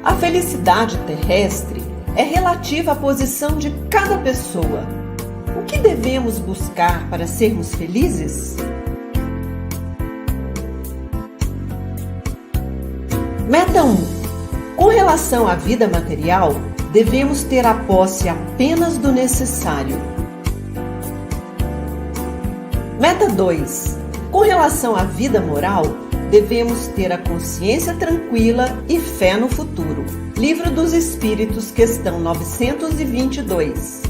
A felicidade terrestre é relativa à posição de cada pessoa. O que devemos buscar para sermos felizes? Meta 1. Com relação à vida material, devemos ter a posse apenas do necessário. Meta 2. Com relação à vida moral, devemos ter a consciência tranquila e fé no futuro. Livro dos Espíritos, questão 922.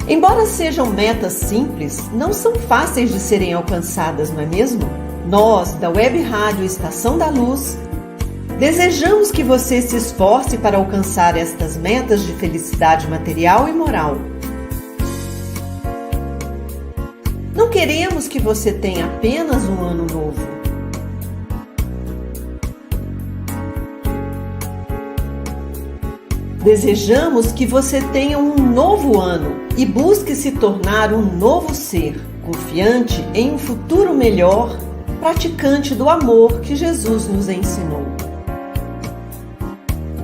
Embora sejam metas simples, não são fáceis de serem alcançadas, não é mesmo? Nós, da Web Rádio Estação da Luz, desejamos que você se esforce para alcançar estas metas de felicidade material e moral. Não queremos que você tenha apenas um ano novo. Desejamos que você tenha um novo ano e busque se tornar um novo ser, confiante em um futuro melhor, praticante do amor que Jesus nos ensinou.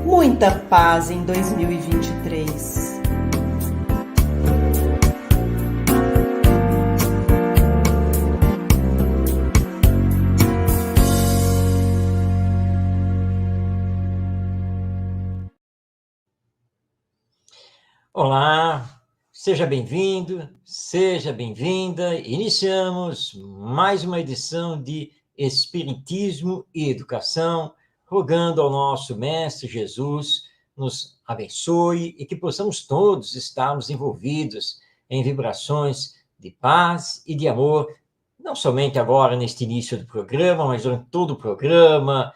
Muita paz em 2023. Olá, seja bem-vindo, seja bem-vinda. Iniciamos mais uma edição de Espiritismo e Educação, rogando ao nosso Mestre Jesus nos abençoe e que possamos todos estarmos envolvidos em vibrações de paz e de amor, não somente agora neste início do programa, mas durante todo o programa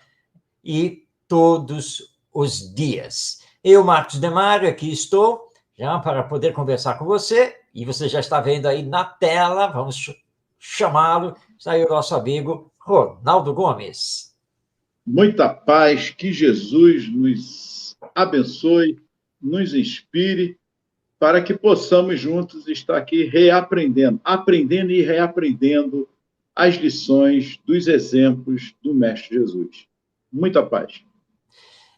e todos os dias. Eu, Marcos Demário, aqui estou, já para poder conversar com você, e você já está vendo aí na tela, vamos chamá-lo, está aí o nosso amigo Ronaldo Gomes. Muita paz, que Jesus nos abençoe, nos inspire, para que possamos juntos estar aqui reaprendendo, aprendendo e reaprendendo as lições dos exemplos do Mestre Jesus. Muita paz.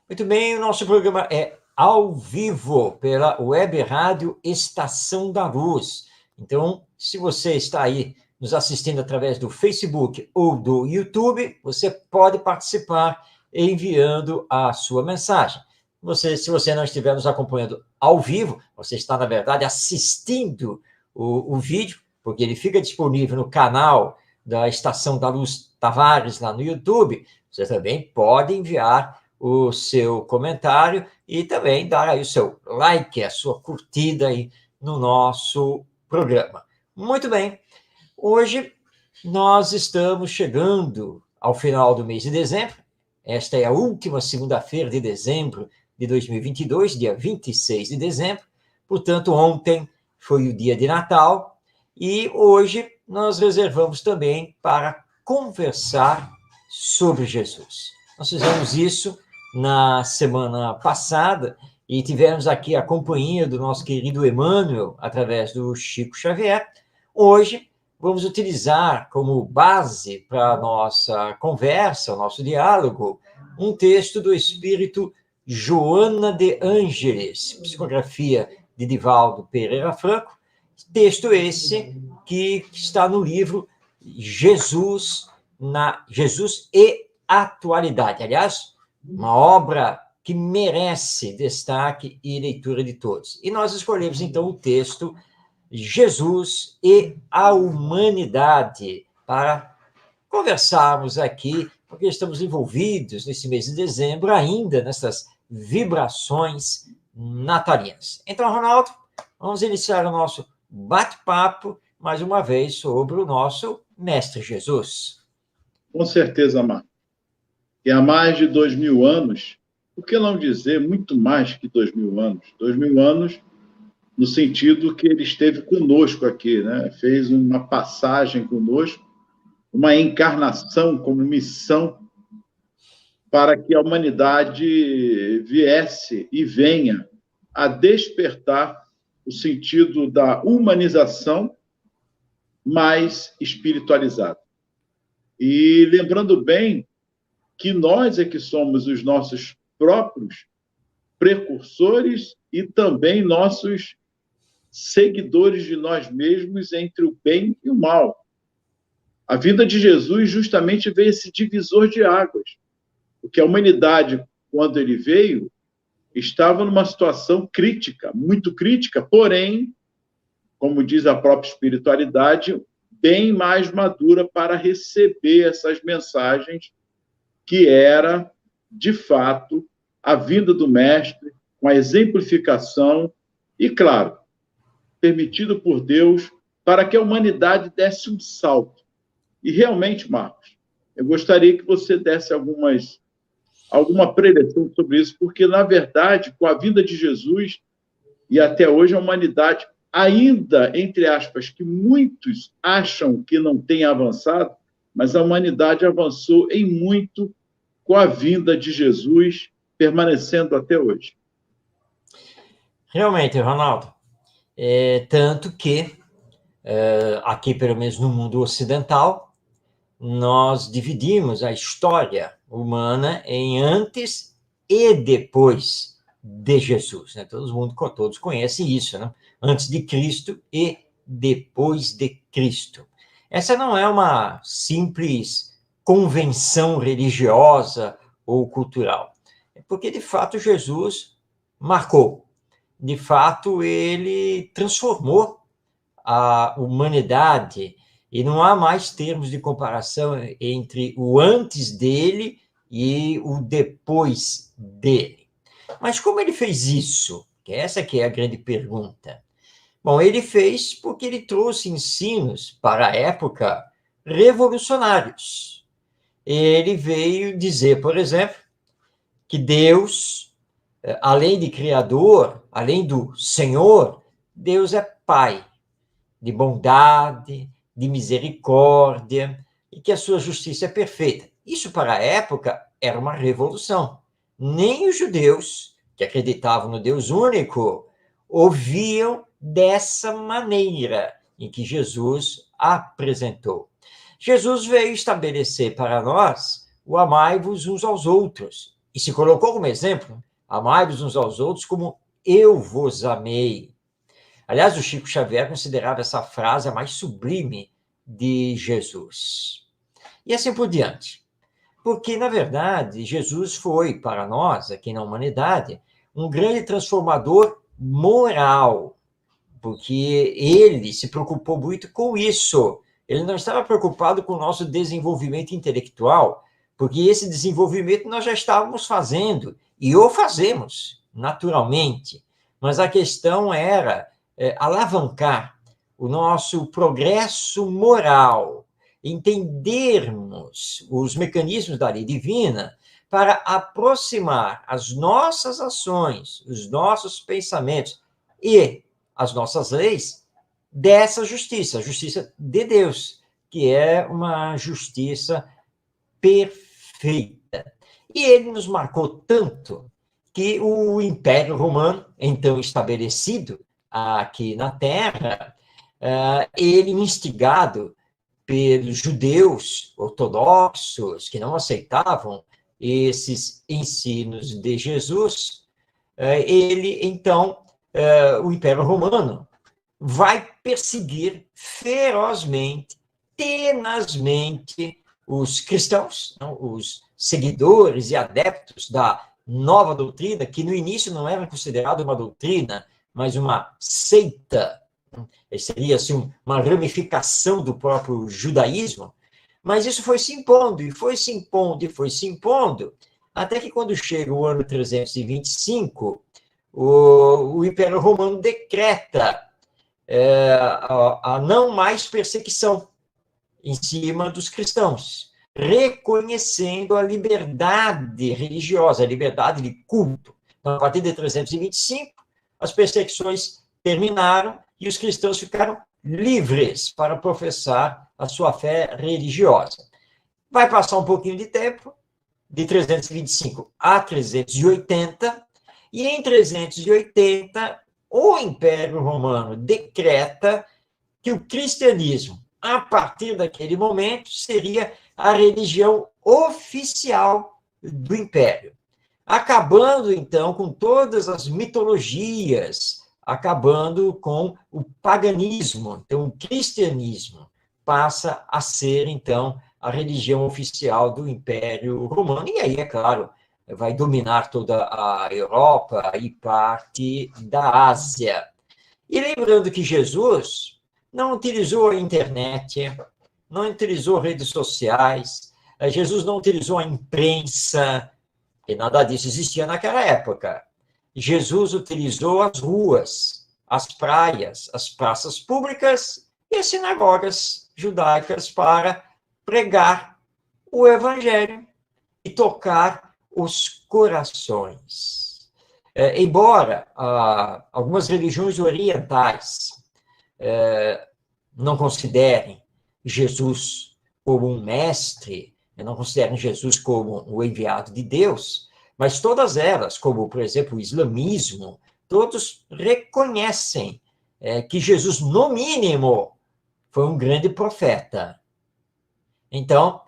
Muito bem, o nosso programa é ao vivo pela Web Rádio Estação da Luz. Então, se você está aí nos assistindo através do Facebook ou do YouTube, você pode participar enviando a sua mensagem. Se você não estiver nos acompanhando ao vivo, você está, na verdade, assistindo o vídeo, porque ele fica disponível no canal da Estação da Luz Tavares, lá no YouTube. Você também pode enviar o seu comentário e também dar aí o seu like, a sua curtida aí no nosso programa. Muito bem, hoje nós estamos chegando ao final do mês de dezembro. Esta é a última segunda-feira de dezembro de 2022, dia 26 de dezembro. Portanto, ontem foi o dia de Natal e hoje nós reservamos também para conversar sobre Jesus. Nós fizemos isso na semana passada e tivemos aqui a companhia do nosso querido Emmanuel, através do Chico Xavier. Hoje vamos utilizar como base para a nossa conversa, o nosso diálogo, um texto do espírito Joana de Ângeles, psicografia de Divaldo Pereira Franco, texto esse que está no livro Jesus e Atualidade. Aliás, uma obra que merece destaque e leitura de todos. E nós escolhemos, então, o texto Jesus e a Humanidade para conversarmos aqui, porque estamos envolvidos nesse mês de dezembro ainda nessas vibrações natalinas. Então, Ronaldo, vamos iniciar o nosso bate-papo, mais uma vez, sobre o nosso Mestre Jesus. Com certeza, Marcos. E há mais de 2000 anos, por que não dizer muito mais que 2000 anos? 2000 anos no sentido que ele esteve conosco aqui, né? Fez uma passagem conosco, uma encarnação como missão para que a humanidade viesse e venha a despertar o sentido da humanização mais espiritualizada. E lembrando bem que nós é que somos os nossos próprios precursores e também nossos seguidores de nós mesmos entre o bem e o mal. A vinda de Jesus justamente veio esse divisor de águas, porque a humanidade, quando ele veio, estava numa situação crítica, muito crítica, porém, como diz a própria espiritualidade, bem mais madura para receber essas mensagens, que era, de fato, a vinda do Mestre, com a exemplificação e, claro, permitido por Deus, para que a humanidade desse um salto. E realmente, Marcos, eu gostaria que você desse alguma preleção sobre isso, porque, na verdade, com a vinda de Jesus, e até hoje a humanidade, ainda, entre aspas, que muitos acham que não tem avançado, mas a humanidade avançou em muito com a vinda de Jesus, permanecendo até hoje. Realmente, Ronaldo, tanto que, aqui, pelo menos no mundo ocidental, nós dividimos a história humana em antes e depois de Jesus, né? Todos conhecem isso, né? Antes de Cristo e depois de Cristo. Essa não é uma simples convenção religiosa ou cultural, é porque, de fato, Jesus marcou. De fato, ele transformou a humanidade e não há mais termos de comparação entre o antes dele e o depois dele. Mas como ele fez isso? Essa que é a grande pergunta. Bom, ele fez porque ele trouxe ensinos para a época revolucionários. Ele veio dizer, por exemplo, que Deus, além de Criador, além do Senhor, Deus é Pai de bondade, de misericórdia, e que a sua justiça é perfeita. Isso, para a época, era uma revolução. Nem os judeus, que acreditavam no Deus único, ouviam dessa maneira em que Jesus apresentou. Jesus veio estabelecer para nós o amai-vos uns aos outros, e se colocou como exemplo, amai-vos uns aos outros como eu vos amei. Aliás, o Chico Xavier considerava essa frase a mais sublime de Jesus. E assim por diante. Porque, na verdade, Jesus foi, para nós, aqui na humanidade, um grande transformador moral. Porque ele se preocupou muito com isso. Ele não estava preocupado com o nosso desenvolvimento intelectual, porque esse desenvolvimento nós já estávamos fazendo, e o fazemos, naturalmente. Mas a questão era alavancar o nosso progresso moral, entendermos os mecanismos da lei divina para aproximar as nossas ações, os nossos pensamentos e as nossas leis dessa justiça, a justiça de Deus, que é uma justiça perfeita. E ele nos marcou tanto que o Império Romano, então estabelecido aqui na Terra, ele, instigado pelos judeus ortodoxos que não aceitavam esses ensinos de Jesus, ele, então, o Império Romano vai perseguir ferozmente, tenazmente, os cristãos, não, os seguidores e adeptos da nova doutrina, que no início não era considerada uma doutrina, mas uma seita, seria assim, uma ramificação do próprio judaísmo, mas isso foi se impondo, e foi se impondo, e foi se impondo, até que quando chega o ano 325, o Império Romano decreta a não mais perseguição em cima dos cristãos, reconhecendo a liberdade religiosa, a liberdade de culto. Então, a partir de 325, as perseguições terminaram e os cristãos ficaram livres para professar a sua fé religiosa. Vai passar um pouquinho de tempo, de 325 a 380, e em 380, o Império Romano decreta que o cristianismo, a partir daquele momento, seria a religião oficial do Império. acabando, então, com todas as mitologias, acabando com o paganismo. Então, o cristianismo passa a ser, então, a religião oficial do Império Romano. E aí, é claro, vai dominar toda a Europa e parte da Ásia. E lembrando que Jesus não utilizou a internet, não utilizou redes sociais, Jesus não utilizou a imprensa, e nada disso existia naquela época. Jesus utilizou as ruas, as praias, as praças públicas e as sinagogas judaicas para pregar o evangelho e tocar os corações. Embora algumas religiões orientais não considerem Jesus como um mestre, não consideram Jesus como o enviado de Deus, mas todas elas, como, por exemplo, o islamismo, todos reconhecem que Jesus, no mínimo, foi um grande profeta. Então,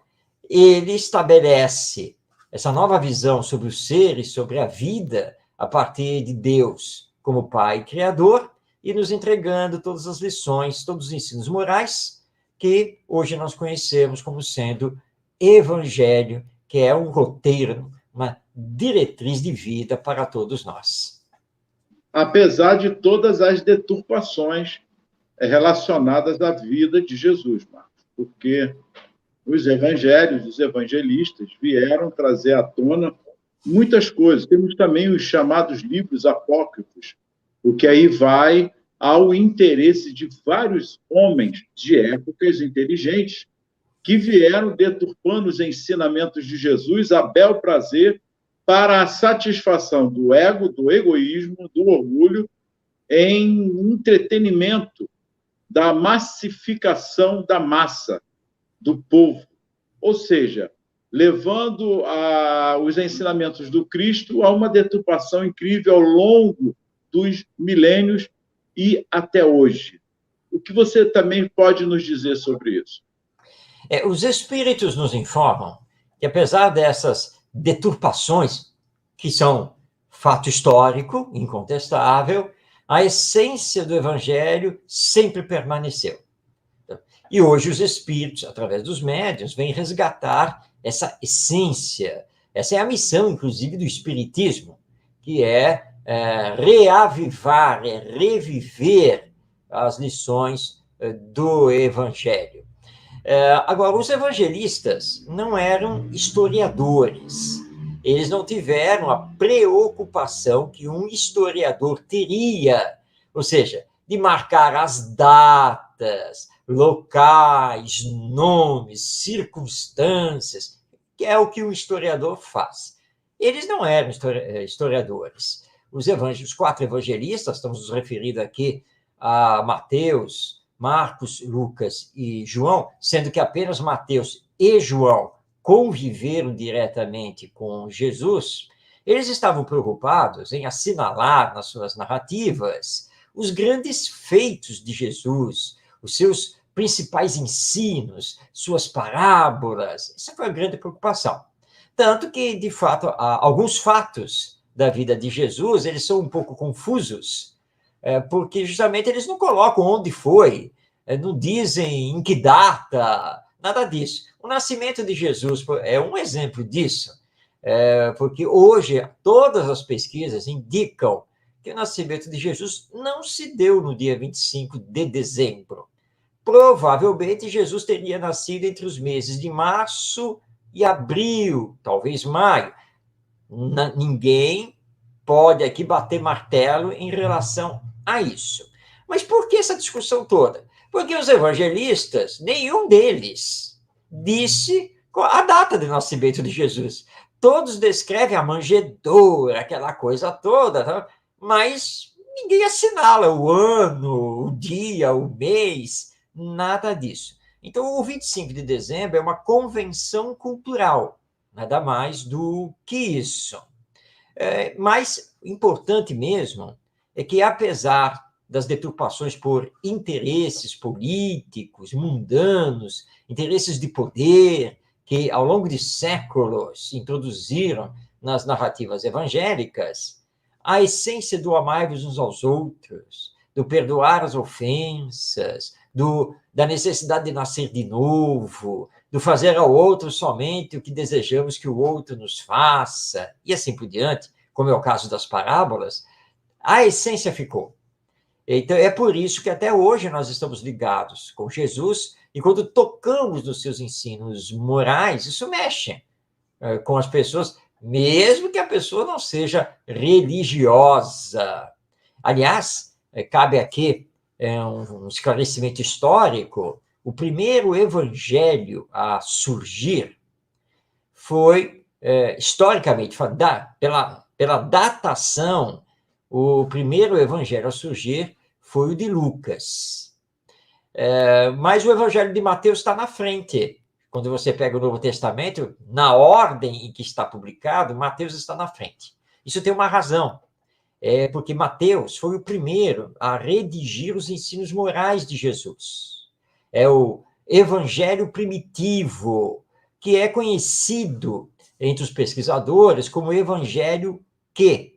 ele estabelece essa nova visão sobre o ser e sobre a vida a partir de Deus como Pai Criador e nos entregando todas as lições, todos os ensinos morais que hoje nós conhecemos como sendo Evangelho, que é um roteiro, uma diretriz de vida para todos nós. Apesar de todas as deturpações relacionadas à vida de Jesus, Marcos, porque os evangelhos, os evangelistas vieram trazer à tona muitas coisas. Temos também os chamados livros apócrifos, o que aí vai ao interesse de vários homens de épocas inteligentes que vieram deturpando os ensinamentos de Jesus a bel prazer para a satisfação do ego, do egoísmo, do orgulho, em entretenimento da massificação da massa, do povo. Ou seja, levando os ensinamentos do Cristo a uma deturpação incrível ao longo dos milênios e até hoje. O que você também pode nos dizer sobre isso? Os espíritos nos informam que, apesar dessas deturpações, que são fato histórico, incontestável, a essência do Evangelho sempre permaneceu. E hoje os espíritos, através dos médiuns, vêm resgatar essa essência. Essa é a missão, inclusive, do espiritismo, que é reavivar, reviver as lições do Evangelho. Agora, os evangelistas não eram historiadores. Eles não tiveram a preocupação que um historiador teria, ou seja, de marcar as datas, locais, nomes, circunstâncias, que é o que um historiador faz. Eles não eram historiadores. Os 4 evangelistas, estamos nos referindo aqui a Mateus, Marcos, Lucas e João, sendo que apenas Mateus e João conviveram diretamente com Jesus, eles estavam preocupados em assinalar nas suas narrativas os grandes feitos de Jesus, os seus principais ensinos, suas parábolas. Essa foi a grande preocupação. Tanto que, de fato, alguns fatos da vida de Jesus, eles são um pouco confusos, porque justamente eles não colocam onde foi, não dizem em que data, nada disso. O nascimento de Jesus é um exemplo disso, porque hoje todas as pesquisas indicam que o nascimento de Jesus não se deu no dia 25 de dezembro. Provavelmente Jesus teria nascido entre os meses de março e abril, talvez maio. Ninguém pode aqui bater martelo em relação a isso. Mas por que essa discussão toda? Porque os evangelistas, nenhum deles disse a data do nascimento de Jesus. Todos descrevem a manjedoura, aquela coisa toda, tá? Mas ninguém assinala o ano, o dia, o mês, nada disso. Então, o 25 de dezembro é uma convenção cultural, nada mais do que isso. Mas importante mesmo é que, apesar das deturpações por interesses políticos, mundanos, interesses de poder, que ao longo de séculos introduziram nas narrativas evangélicas, a essência do amar-vos uns aos outros, do perdoar as ofensas, da necessidade de nascer de novo, do fazer ao outro somente o que desejamos que o outro nos faça, e assim por diante, como é o caso das parábolas, a essência ficou. Então, é por isso que até hoje nós estamos ligados com Jesus, e quando tocamos nos seus ensinos morais, isso mexe com as pessoas, mesmo que a pessoa não seja religiosa. Aliás, cabe aqui um esclarecimento histórico. O primeiro evangelho a surgir foi, historicamente, pela datação, o primeiro evangelho a surgir foi o de Lucas. Mas o evangelho de Mateus está na frente. Quando você pega o Novo Testamento, na ordem em que está publicado, Mateus está na frente. Isso tem uma razão. Porque Mateus foi o primeiro a redigir os ensinos morais de Jesus. É o evangelho primitivo, que é conhecido entre os pesquisadores como evangelho que.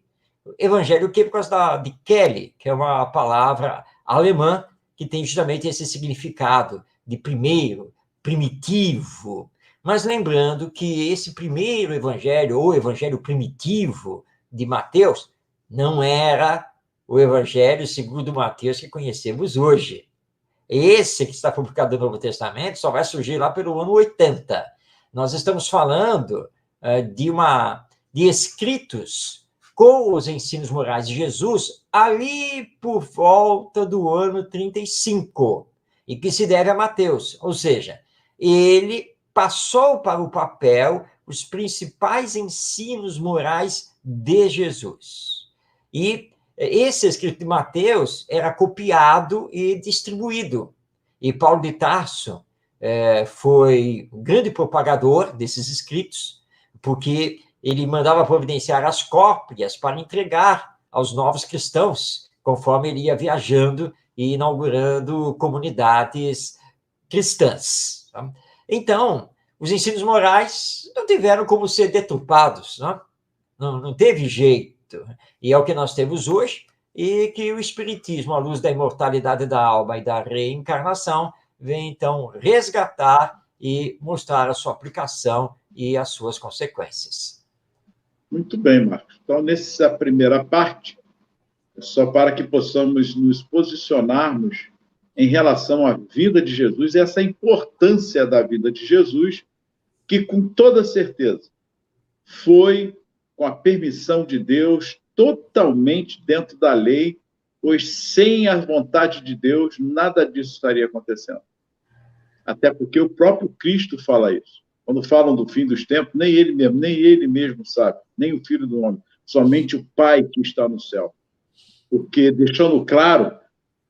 Evangelho que por causa de Kelly, que é uma palavra alemã que tem justamente esse significado de primeiro, primitivo. Mas lembrando que esse primeiro evangelho, ou evangelho primitivo de Mateus, não era o evangelho segundo Mateus que conhecemos hoje. Esse que está publicado no Novo Testamento só vai surgir lá pelo ano 80. Nós estamos falando de escritos com os ensinos morais de Jesus ali por volta do ano 35, e que se deve a Mateus. Ou seja, ele passou para o papel os principais ensinos morais de Jesus. E esse escrito de Mateus era copiado e distribuído. E Paulo de Tarso foi um grande propagador desses escritos, porque ele mandava providenciar as cópias para entregar aos novos cristãos, conforme ele ia viajando e inaugurando comunidades cristãs. Então, os ensinos morais não tiveram como ser deturpados, não teve jeito. E é o que nós temos hoje, e que o Espiritismo, à luz da imortalidade da alma e da reencarnação, vem, então, resgatar e mostrar a sua aplicação e as suas consequências. Muito bem, Marcos. Então, nessa primeira parte, só para que possamos nos posicionarmos em relação à vida de Jesus, e essa importância da vida de Jesus, que, com toda certeza, foi com a permissão de Deus, totalmente dentro da lei, pois sem a vontade de Deus, nada disso estaria acontecendo. Até porque o próprio Cristo fala isso. Quando falam do fim dos tempos, nem ele mesmo sabe, nem o Filho do Homem, somente o Pai que está no céu. Porque deixando claro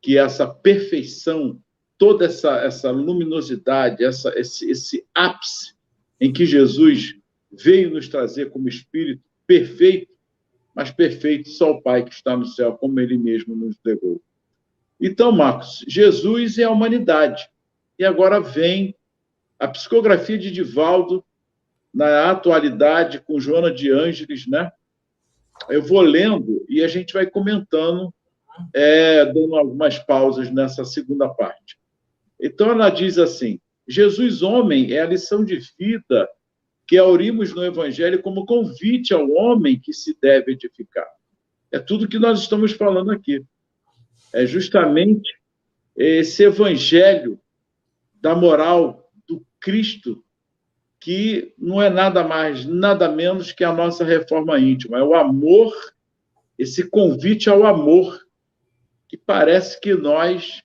que essa perfeição, toda essa luminosidade, esse ápice em que Jesus veio nos trazer como Espírito perfeito, mas perfeito só o Pai que está no céu, como ele mesmo nos legou. Então, Marcos, Jesus é a humanidade. E agora vem a psicografia de Divaldo, na atualidade, com Joana de Ângeles, né? Eu vou lendo e a gente vai comentando, dando algumas pausas nessa segunda parte. Então, ela diz assim: Jesus, homem, é a lição de vida que aurimos no Evangelho como convite ao homem que se deve edificar. É tudo que nós estamos falando aqui. É justamente esse Evangelho da moral do Cristo, que não é nada mais, nada menos que a nossa reforma íntima. É o amor, esse convite ao amor, que parece que nós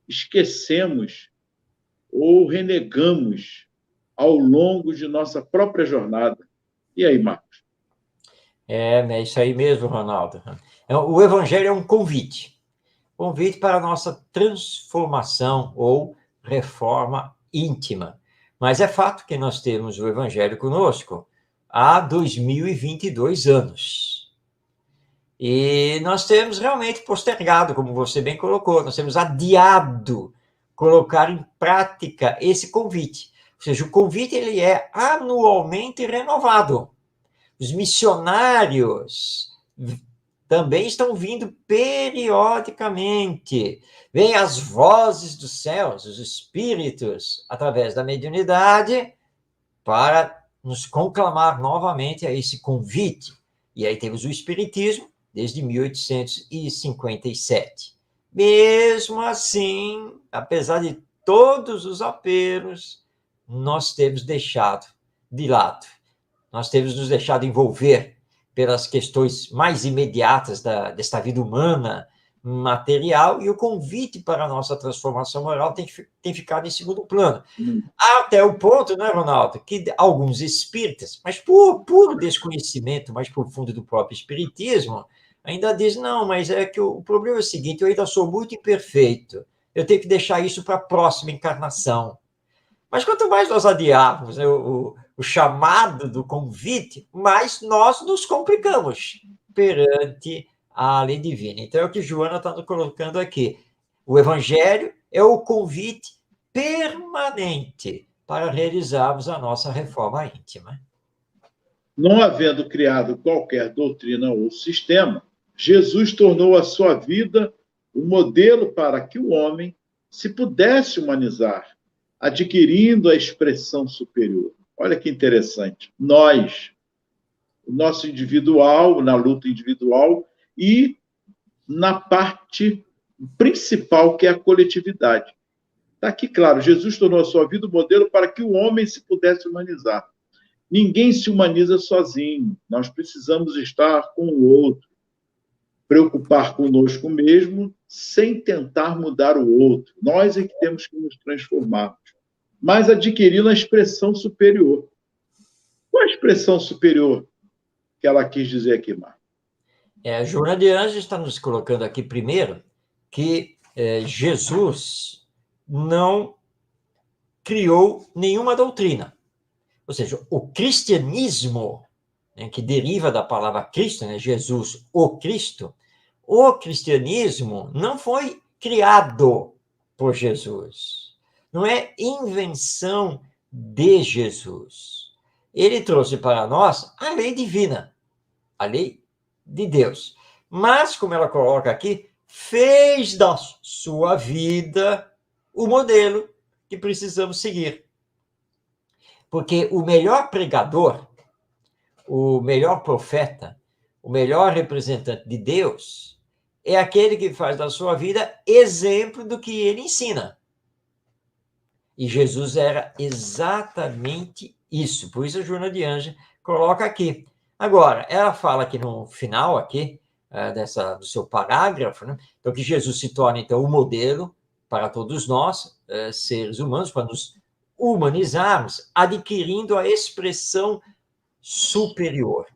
esquecemos ou renegamos ao longo de nossa própria jornada. E aí, Marcos? É isso aí mesmo, Ronaldo. O Evangelho é um convite para a nossa transformação ou reforma íntima. Mas é fato que nós temos o Evangelho conosco há 2022 anos. E nós temos realmente postergado, como você bem colocou, nós temos adiado colocar em prática esse convite. Ou seja, o convite ele é anualmente renovado. Os missionários também estão vindo periodicamente. Vêm as vozes dos céus, os espíritos, através da mediunidade, para nos conclamar novamente a esse convite. E aí temos o espiritismo, desde 1857. Mesmo assim, apesar de todos os apelos, nós temos deixado de lado. Nós temos nos deixado envolver pelas questões mais imediatas desta vida humana, material, e o convite para a nossa transformação moral tem ficado em segundo plano. Até o ponto, né, Ronaldo, que alguns espíritas, mas por puro desconhecimento mais profundo do próprio espiritismo, ainda dizem, não, mas é que o problema é o seguinte, eu ainda sou muito imperfeito, eu tenho que deixar isso para a próxima encarnação. Mas quanto mais nós adiarmos, né, o chamado do convite, mais nós nos complicamos perante a lei divina. Então, é o que Joana está nos colocando aqui. O Evangelho é o convite permanente para realizarmos a nossa reforma íntima. Não havendo criado qualquer doutrina ou sistema, Jesus tornou a sua vida um modelo para que o homem se pudesse humanizar, adquirindo a expressão superior. Olha que interessante. Nós, o nosso individual, na luta individual e na parte principal, que é a coletividade. Está aqui claro, Jesus tornou a sua vida um modelo para que o homem se pudesse humanizar. Ninguém se humaniza sozinho. Nós precisamos estar com o outro, preocupar conosco mesmo, sem tentar mudar o outro. Nós é que temos que nos transformar, mas adquirindo a expressão superior. Qual a expressão superior que ela quis dizer aqui, Marcos? A Joana de Anjos está nos colocando aqui primeiro que Jesus não criou nenhuma doutrina. Ou seja, o cristianismo, né, que deriva da palavra Cristo, né, Jesus, o Cristo, o cristianismo não foi criado por Jesus. Não é invenção de Jesus. Ele trouxe para nós a lei divina, a lei de Deus. Mas, como ela coloca aqui, fez da sua vida o modelo que precisamos seguir. Porque o melhor pregador, o melhor profeta, o melhor representante de Deus é aquele que faz da sua vida exemplo do que ele ensina. E Jesus era exatamente isso. Por isso a Joana de Anjos coloca aqui. Agora, ela fala aqui no final aqui, do seu parágrafo, né? Então, que Jesus se torna, então, o modelo para todos nós, seres humanos, para nos humanizarmos, adquirindo a expressão superior.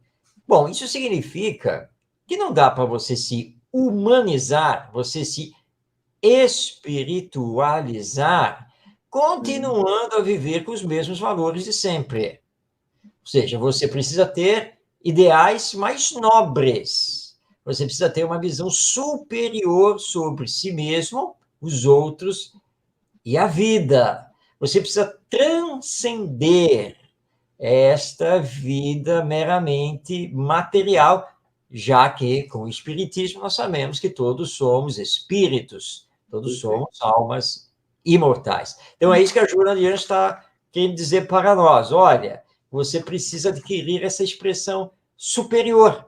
Bom, isso significa que não dá para você se humanizar, você se espiritualizar, continuando a viver com os mesmos valores de sempre. Ou seja, você precisa ter ideais mais nobres, você precisa ter uma visão superior sobre si mesmo, os outros e a vida. Você precisa transcender esta vida meramente material, já que, com o Espiritismo, nós sabemos que todos somos espíritos, todos somos almas imortais. Então, é isso que a Joana de Anjos está querendo dizer para nós. Olha, você precisa adquirir essa expressão superior,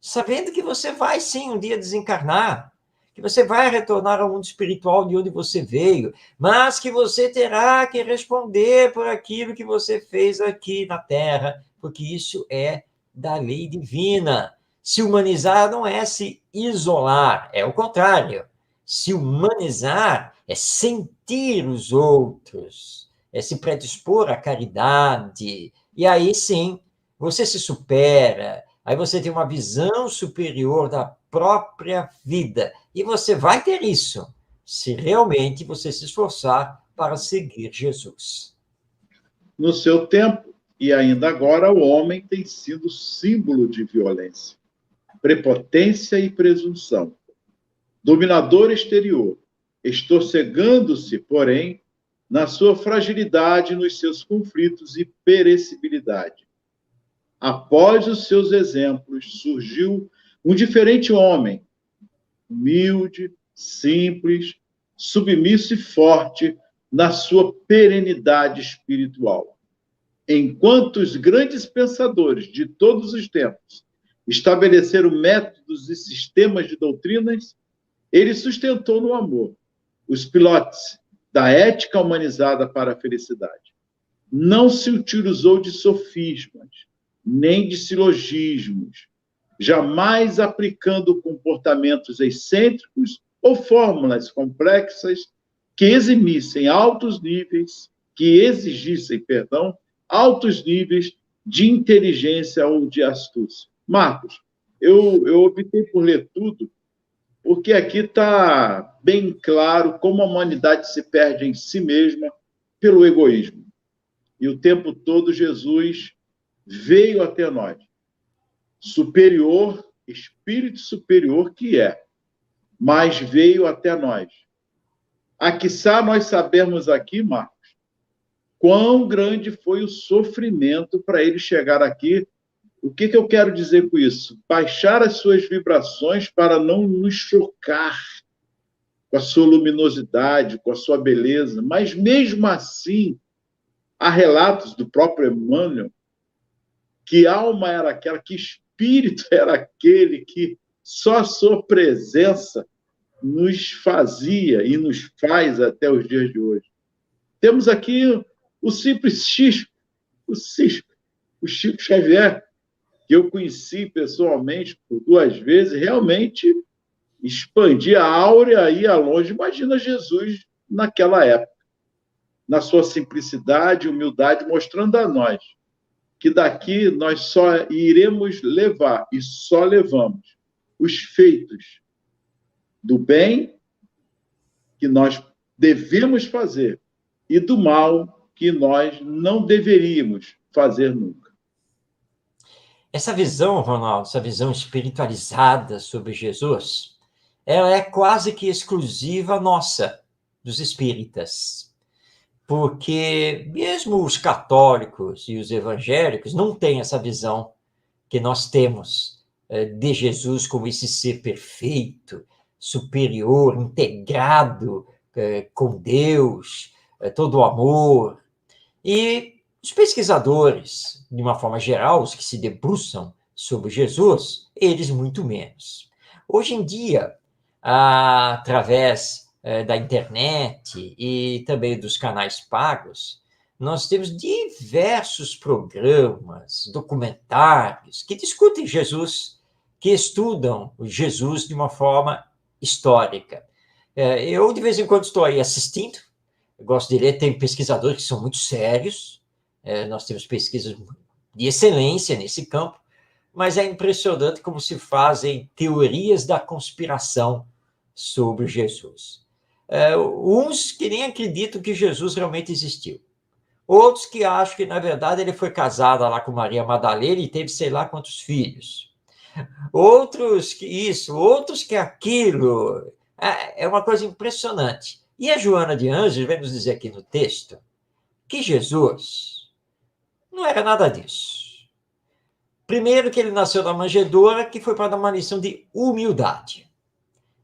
sabendo que você vai, sim, um dia desencarnar, que você vai retornar ao mundo espiritual de onde você veio, mas que você terá que responder por aquilo que você fez aqui na Terra, porque isso é da lei divina. Se humanizar não é se isolar, é o contrário. Se humanizar é sentir os outros, é se predispor à caridade, e aí sim, você se supera, aí você tem uma visão superior da própria vida, e você vai ter isso, se realmente você se esforçar para seguir Jesus. No seu tempo, e ainda agora, o homem tem sido símbolo de violência, prepotência e presunção, dominador exterior, estorcegando-se, porém, na sua fragilidade, nos seus conflitos e perecibilidade. após os seus exemplos, surgiu um diferente homem, humilde, simples, submisso e forte na sua perenidade espiritual. Enquanto os grandes pensadores de todos os tempos estabeleceram métodos e sistemas de doutrinas, ele sustentou no amor os pilotes da ética humanizada para a felicidade. Não se utilizou de sofismas, nem de silogismos, jamais aplicando comportamentos excêntricos ou fórmulas complexas que exigissem altos níveis de inteligência ou de astúcia. Marcos, eu optei por ler tudo, porque aqui está bem claro como a humanidade se perde em si mesma pelo egoísmo. E o tempo todo Jesus veio até nós, superior, espírito superior que é, mas veio até nós. Quiçá nós sabemos aqui, Marcos, quão grande foi o sofrimento para ele chegar aqui. O que eu quero dizer com isso? Baixar as suas vibrações para não nos chocar com a sua luminosidade, com a sua beleza. Mas, mesmo assim, há relatos do próprio Emmanuel que alma era aquela, que espírito era aquele que só a sua presença nos fazia e nos faz até os dias de hoje. Temos aqui o simples Chico, o Chico Xavier, que eu conheci pessoalmente por 2 vezes, realmente expandia a áurea e ia longe. Imagina Jesus naquela época, na sua simplicidade e humildade, mostrando a nós que daqui nós só iremos levar, e só levamos, os feitos do bem que nós devemos fazer e do mal que nós não deveríamos fazer nunca. Essa visão, Ronaldo, essa visão espiritualizada sobre Jesus, ela é quase que exclusiva nossa, dos espíritas. Porque mesmo os católicos e os evangélicos não têm essa visão que nós temos de Jesus como esse ser perfeito, superior, integrado com Deus, todo o amor. E os pesquisadores, de uma forma geral, os que se debruçam sobre Jesus, eles muito menos. Hoje em dia, através da internet e também dos canais pagos, nós temos diversos programas, documentários que discutem Jesus, que estudam Jesus de uma forma histórica. Eu, de vez em quando, estou aí assistindo, eu gosto de ler, tem pesquisadores que são muito sérios, nós temos pesquisas de excelência nesse campo, mas é impressionante como se fazem teorias da conspiração sobre Jesus. Uns que nem acreditam que Jesus realmente existiu. Outros que acham que, na verdade, ele foi casado lá com Maria Madalena e teve sei lá quantos filhos. Outros que isso, outros que aquilo. É uma coisa impressionante. E a Joana de Ângeles vem nos dizer aqui no texto que Jesus não era nada disso. Primeiro, que ele nasceu da manjedoura, que foi para dar uma lição de humildade.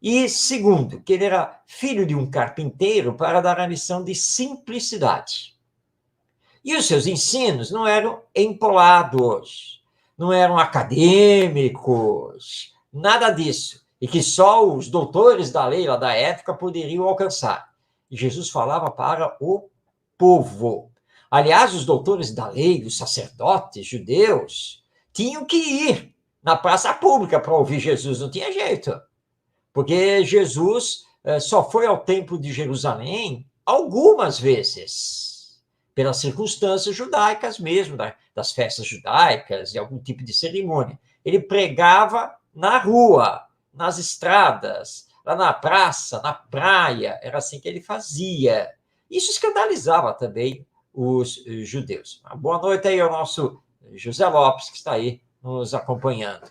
E segundo, que ele era filho de um carpinteiro para dar a lição de simplicidade. E os seus ensinos não eram empolados, não eram acadêmicos, nada disso. E que só os doutores da lei lá da época poderiam alcançar. E Jesus falava para o povo. Aliás, os doutores da lei, os sacerdotes judeus, tinham que ir na praça pública para ouvir Jesus, não tinha jeito. Porque Jesus só foi ao templo de Jerusalém algumas vezes, pelas circunstâncias judaicas mesmo, das festas judaicas, de algum tipo de cerimônia. Ele pregava na rua, nas estradas, lá na praça, na praia, era assim que ele fazia. Isso escandalizava também os judeus. Uma boa noite aí ao nosso José Lopes, que está aí nos acompanhando.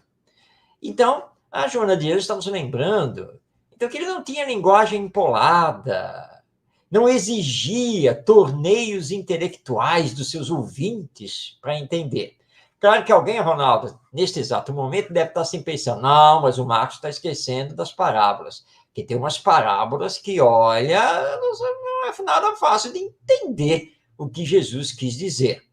Então, a Joana de Ângeles está nos lembrando então, que ele não tinha linguagem empolada, não exigia torneios intelectuais dos seus ouvintes para entender. Claro que alguém, Ronaldo, neste exato momento, deve estar assim pensando, não, mas o Marcos está esquecendo das parábolas, que tem umas parábolas que, olha, não é nada fácil de entender o que Jesus quis dizer.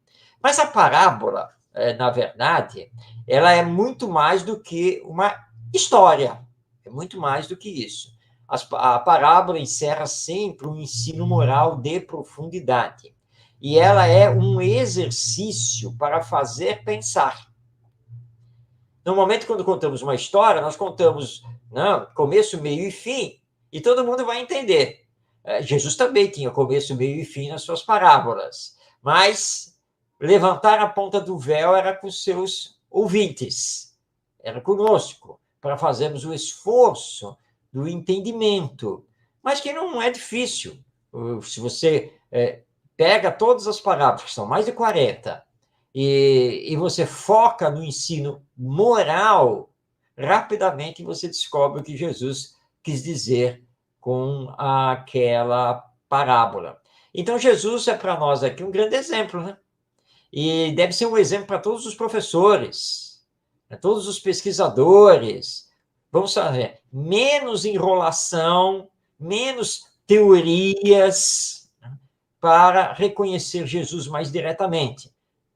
Mas a parábola, na verdade, ela é muito mais do que uma história, é muito mais do que isso. A parábola encerra sempre um ensino moral de profundidade. E ela é um exercício para fazer pensar. Normalmente, quando contamos uma história, nós contamos começo, meio e fim, e todo mundo vai entender. Jesus também tinha começo, meio e fim nas suas parábolas, mas levantar a ponta do véu era com seus ouvintes, era conosco, para fazermos o esforço do entendimento, mas que não é difícil. Se você pega todas as parábolas, que são mais de 40, e você foca no ensino moral, rapidamente você descobre o que Jesus quis dizer com aquela parábola. Então, Jesus é para nós aqui um grande exemplo, né? E deve ser um exemplo para todos os professores, para todos os pesquisadores. Vamos fazer menos enrolação, menos teorias, para reconhecer Jesus mais diretamente.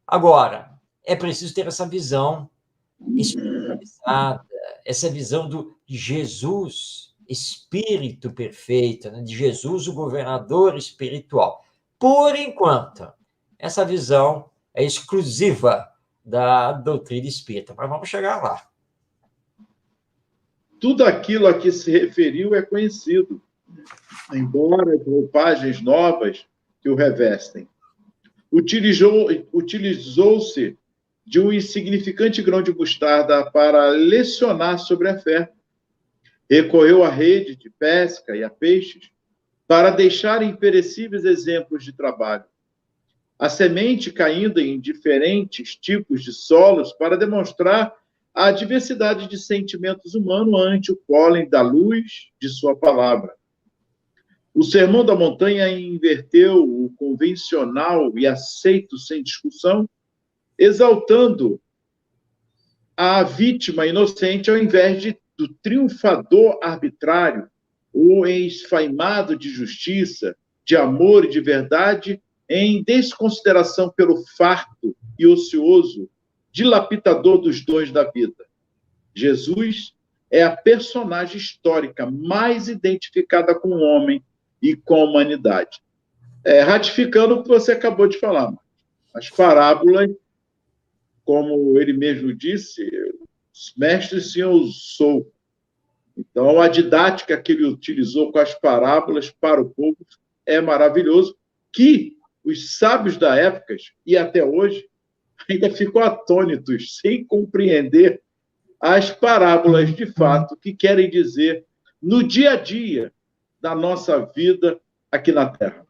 Agora, é preciso ter essa visão espiritualizada, essa visão do Jesus, Espírito perfeito, né? De Jesus, o governador espiritual. Por enquanto, essa visão é exclusiva da doutrina espírita, mas vamos chegar lá. Tudo aquilo a que se referiu é conhecido, embora as roupagens novas que o revestem. Utilizou-se de um insignificante grão de mostarda para lecionar sobre a fé. Recorreu à rede de pesca e a peixes para deixar imperecíveis exemplos de trabalho. A semente caindo em diferentes tipos de solos para demonstrar a diversidade de sentimentos humanos ante o pólen da luz de sua palavra. O Sermão da Montanha inverteu o convencional e aceito sem discussão, exaltando a vítima inocente ao invés do triunfador arbitrário, o esfaimado de justiça, de amor e de verdade, em desconsideração pelo farto e ocioso, dilapidador dos dons da vida. Jesus é a personagem histórica mais identificada com o homem e com a humanidade. Ratificando o que você acabou de falar, as parábolas, como ele mesmo disse, os mestres se usou. Então, a didática que ele utilizou com as parábolas para o povo é maravilhoso, que os sábios da época, e até hoje, ainda ficam atônitos, sem compreender as parábolas, de fato, que querem dizer no dia a dia da nossa vida aqui na Terra.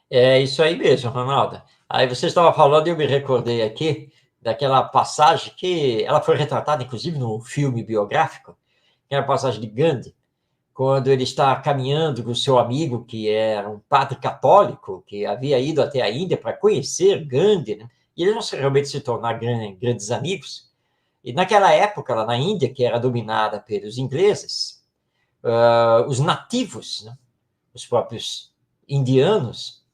É isso aí mesmo, Ronaldo. Aí você estava falando e eu me recordei aqui daquela passagem que ela foi retratada, inclusive, no filme biográfico, que é a passagem de Gandhi, quando ele está caminhando com o seu amigo, que era um padre católico, que havia ido até a Índia para conhecer Gandhi, né? E eles não realmente se tornaram grandes amigos. E naquela época, lá na Índia, que era dominada pelos ingleses, os nativos, né? Os próprios indianos,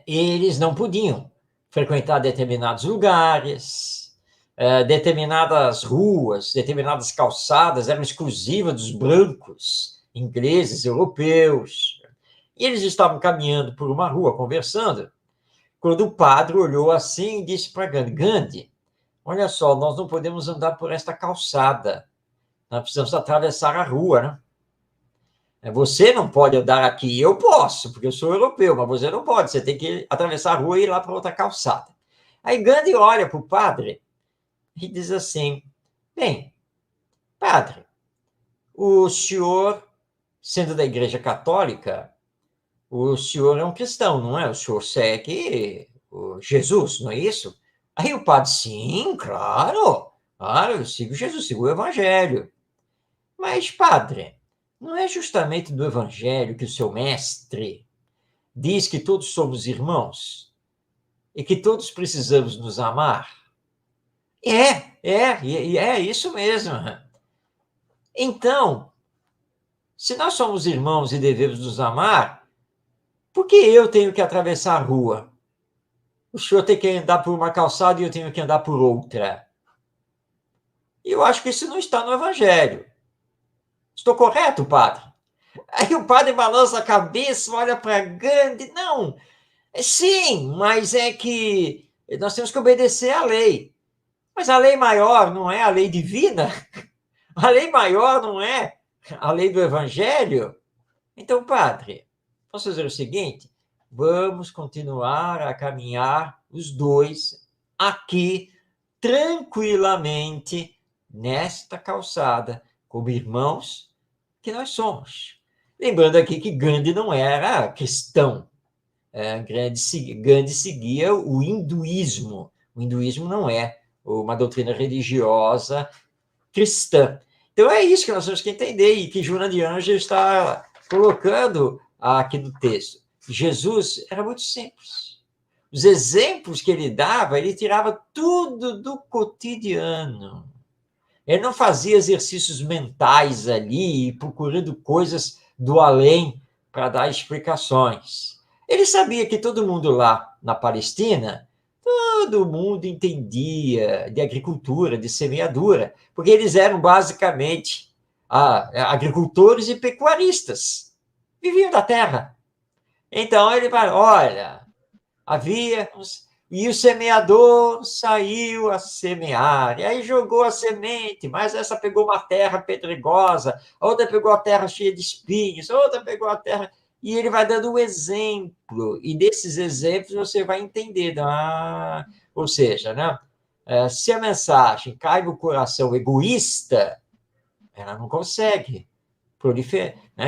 eles não podiam frequentar determinados lugares, determinadas ruas, determinadas calçadas eram exclusivas dos brancos, ingleses, europeus. E eles estavam caminhando por uma rua, conversando, quando o padre olhou assim e disse para Gandhi: Gandhi, olha só, nós não podemos andar por esta calçada, nós precisamos atravessar a rua, né? Você não pode andar aqui, eu posso, porque eu sou europeu, mas você não pode, você tem que atravessar a rua e ir lá para outra calçada. Aí Gandhi olha para o padre e diz assim: bem, padre, o senhor, sendo da Igreja Católica, o senhor é um cristão, não é? O senhor segue Jesus, não é isso? Aí o padre: sim, claro, eu sigo Jesus, sigo o Evangelho. Mas, padre, não é justamente do Evangelho que o seu mestre diz que todos somos irmãos e que todos precisamos nos amar? É isso mesmo. Então, se nós somos irmãos e devemos nos amar, por que eu tenho que atravessar a rua? O senhor tem que andar por uma calçada e eu tenho que andar por outra. E eu acho que isso não está no Evangelho. Estou correto, padre? Aí o padre balança a cabeça, olha para Gandhi. Não, sim, mas é que nós temos que obedecer à lei. Mas a lei maior não é a lei divina? A lei maior não é a lei do Evangelho? Então, padre, vamos fazer o seguinte: vamos continuar a caminhar os dois aqui tranquilamente nesta calçada, como irmãos que nós somos. Lembrando aqui que Gandhi não era cristão. Gandhi seguia o hinduísmo. O hinduísmo não é uma doutrina religiosa cristã. Então é isso que nós temos que entender e que Joana de Ângeles está colocando aqui no texto. Jesus era muito simples. Os exemplos que ele dava, ele tirava tudo do cotidiano. Ele não fazia exercícios mentais ali, procurando coisas do além para dar explicações. Ele sabia que todo mundo lá na Palestina, todo mundo entendia de agricultura, de semeadura, porque eles eram basicamente agricultores e pecuaristas. Viviam da terra. Então ele vai, olha, havia e o semeador saiu a semear, e aí jogou a semente, mas essa pegou uma terra pedregosa, a outra pegou a terra cheia de espinhos, a outra pegou a terra... E ele vai dando um exemplo, e desses exemplos você vai entender. Ou seja, né? Se a mensagem cai no coração egoísta, ela não consegue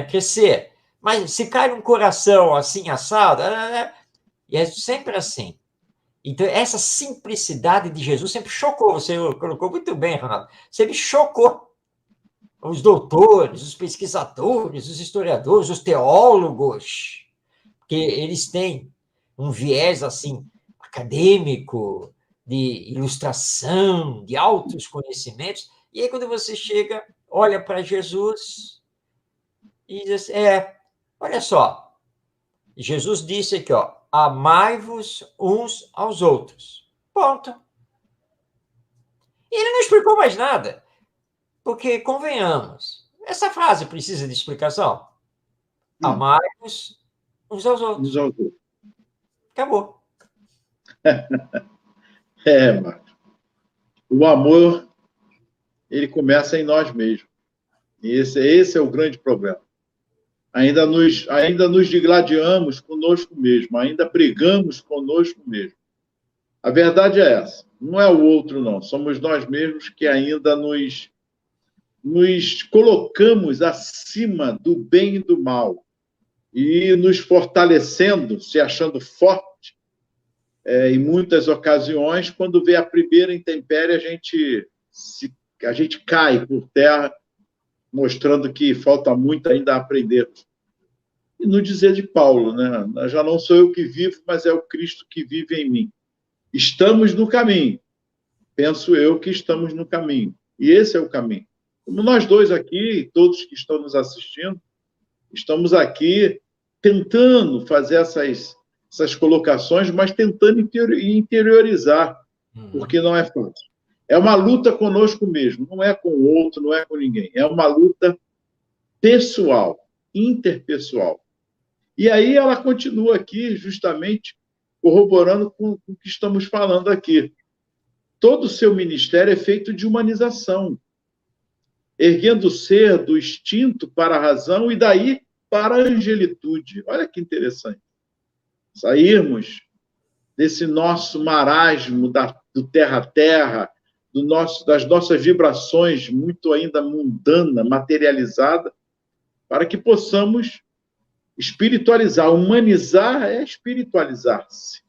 crescer. Mas se cai num coração assim, assado, e é sempre assim. Então, essa simplicidade de Jesus sempre chocou. Você colocou muito bem, Ronaldo. Sempre chocou os doutores, os pesquisadores, os historiadores, os teólogos, que eles têm um viés assim acadêmico, de ilustração, de altos conhecimentos. E aí, quando você chega, olha para Jesus e diz assim, olha só, Jesus disse aqui, ó, amai-vos uns aos outros. Ponto. E ele não explicou mais nada. Porque, convenhamos, essa frase precisa de explicação. Amai-vos uns aos outros. Acabou. Marcos. O amor, ele começa em nós mesmos. E esse é o grande problema. Ainda nos digladiamos conosco mesmo, ainda brigamos conosco mesmo. A verdade é essa. Não é o outro, não. Somos nós mesmos que ainda nos colocamos acima do bem e do mal e nos fortalecendo, se achando forte, em muitas ocasiões, quando vê a primeira intempérie, a gente cai por terra, mostrando que falta muito ainda a aprender. E no dizer de Paulo, né? Já não sou eu que vivo, mas é o Cristo que vive em mim. Estamos no caminho. Penso eu que estamos no caminho. E esse é o caminho. Como nós dois aqui, todos que estão nos assistindo, estamos aqui tentando fazer essas colocações, mas tentando interiorizar, porque não é fácil. É uma luta conosco mesmo, não é com o outro, não é com ninguém. É uma luta pessoal, interpessoal. E aí ela continua aqui, justamente, corroborando com o que estamos falando aqui. Todo o seu ministério é feito de humanização, erguendo o ser do instinto para a razão e daí para a angelitude. Olha que interessante. Sairmos desse nosso marasmo do terra a terra, das nossas vibrações muito ainda mundana, materializada, para que possamos espiritualizar. Humanizar é espiritualizar-se.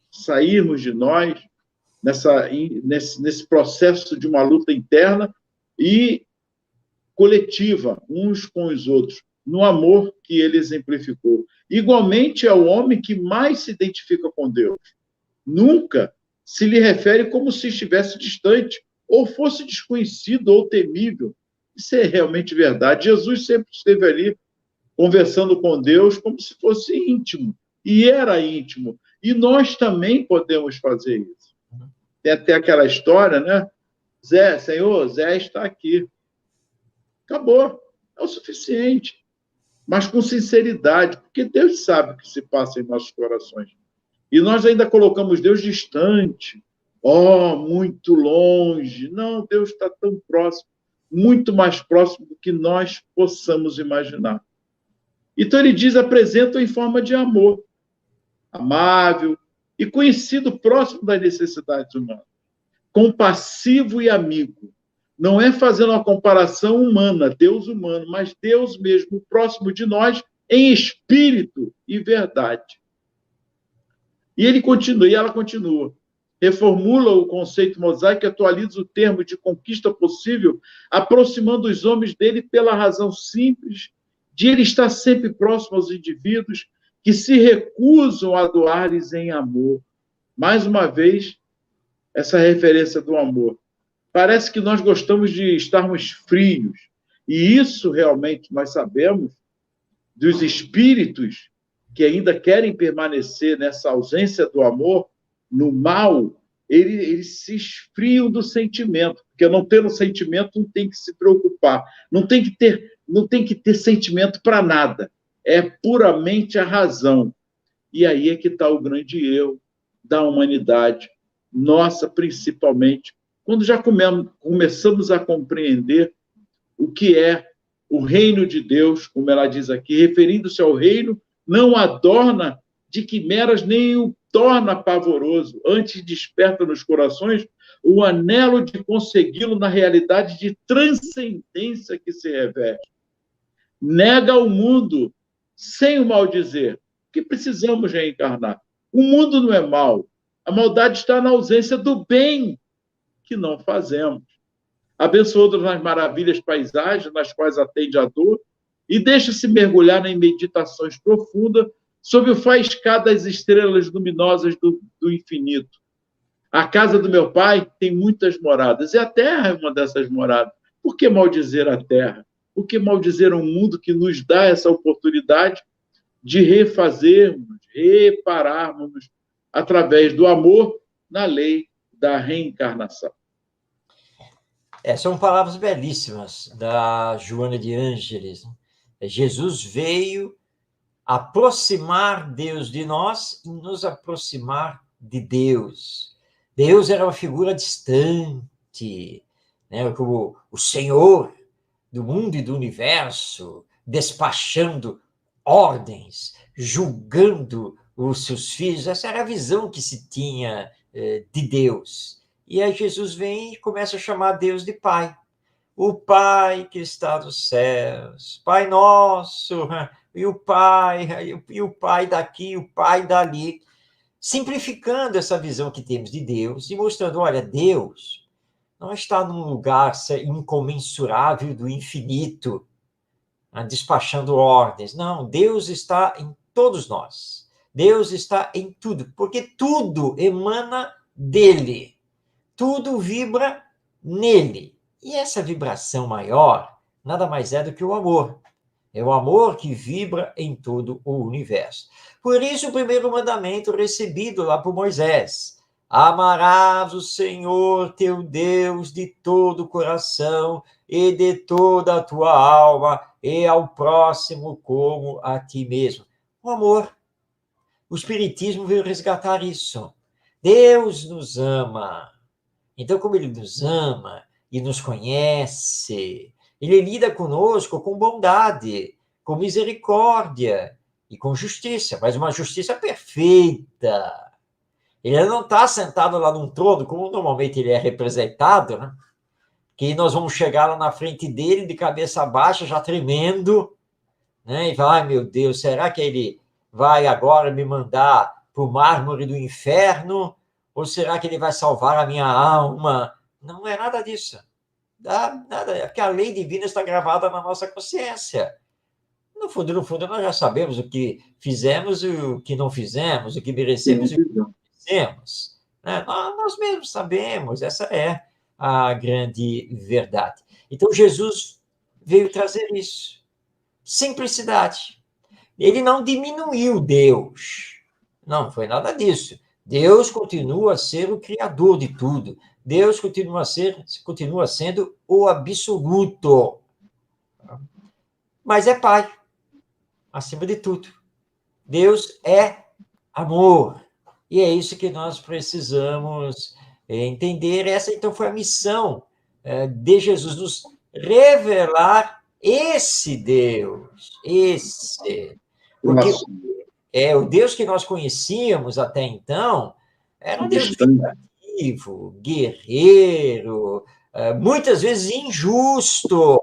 Sairmos de nós nesse processo de uma luta interna e coletiva, uns com os outros, no amor que ele exemplificou. Igualmente é o homem que mais se identifica com Deus. Nunca se lhe refere como se estivesse distante, ou fosse desconhecido ou temível. Isso é realmente verdade. Jesus sempre esteve ali, conversando com Deus como se fosse íntimo, e era íntimo. E nós também podemos fazer isso. Tem até aquela história, né? Senhor, Zé está aqui. Acabou. É o suficiente. Mas com sinceridade, porque Deus sabe o que se passa em nossos corações. E nós ainda colocamos Deus distante, muito longe. Não, Deus está tão próximo, muito mais próximo do que nós possamos imaginar. Então ele diz, apresenta em forma de amor, amável e conhecido próximo das necessidades humanas, compassivo e amigo. Não é fazendo uma comparação humana, Deus humano, mas Deus mesmo próximo de nós em espírito e verdade. E ele continua, e ela continua. Reformula o conceito mosaico e atualiza o termo de conquista possível, aproximando os homens dele pela razão simples de ele estar sempre próximo aos indivíduos que se recusam a doar-lhes em amor. Mais uma vez, essa referência do amor. Parece que nós gostamos de estarmos frios, e isso realmente nós sabemos dos espíritos que ainda querem permanecer nessa ausência do amor, no mal, eles se esfriam do sentimento, porque não tendo sentimento não tem que se preocupar, não tem que ter sentimento para nada, é puramente a razão. E aí é que está o grande erro da humanidade, nossa principalmente, quando já começamos a compreender o que é o reino de Deus, como ela diz aqui, referindo-se ao reino, não adorna de quimeras nem o torna pavoroso, antes desperta nos corações o anelo de consegui-lo na realidade de transcendência que se reveste. Nega o mundo sem o maldizer, que precisamos reencarnar. O mundo não é mau, a maldade está na ausência do bem que não fazemos. Abençoa-nos nas maravilhas paisagens nas quais atende a dor e deixa-se mergulhar em meditações profundas sob o faiscar das estrelas luminosas do infinito. A casa do meu pai tem muitas moradas, e a terra é uma dessas moradas. Por que maldizer a terra? Por que maldizer um mundo que nos dá essa oportunidade de refazermos, repararmos através do amor na lei da reencarnação? São palavras belíssimas da Joana de Ângeles. Jesus veio aproximar Deus de nós e nos aproximar de Deus. Deus era uma figura distante, né? Como o Senhor do mundo e do universo, despachando ordens, julgando os seus filhos. Essa era a visão que se tinha de Deus. E aí Jesus vem e começa a chamar Deus de Pai. O Pai que está nos céus, Pai nosso, e o Pai daqui, o Pai dali, simplificando essa visão que temos de Deus e mostrando, olha, Deus não está num lugar incomensurável do infinito, despachando ordens. Não, Deus está em todos nós. Deus está em tudo, porque tudo emana dele. Tudo vibra nele. E essa vibração maior nada mais é do que o amor. É o amor que vibra em todo o universo. Por isso, o primeiro mandamento recebido lá por Moisés: amarás o Senhor teu Deus de todo o coração e de toda a tua alma, e ao próximo como a ti mesmo. O amor. O Espiritismo veio resgatar isso. Deus nos ama. Então, como ele nos ama e nos conhece, ele lida conosco com bondade, com misericórdia e com justiça, mas uma justiça perfeita. Ele não está sentado lá num trono, como normalmente ele é representado, né? Que nós vamos chegar lá na frente dele, de cabeça baixa, já tremendo, né? E vai, ai meu Deus, será que ele vai agora me mandar para o mármore do inferno? Ou será que ele vai salvar a minha alma? Não é nada disso. Nada, é porque a lei divina está gravada na nossa consciência. No fundo, nós já sabemos o que fizemos e o que não fizemos, o que merecemos e o que não merecemos. né? Nós mesmos sabemos, essa é a grande verdade. Então, Jesus veio trazer isso. Simplicidade. Ele não diminuiu Deus. Não foi nada disso. Deus continua a ser o criador de tudo. Deus continua sendo o absoluto. Mas é Pai, acima de tudo. Deus é amor. E é isso que nós precisamos entender. Essa, então, foi a missão de Jesus, nos revelar esse Deus. Porque o Deus que nós conhecíamos até então era um Deus vingativo, guerreiro, muitas vezes injusto,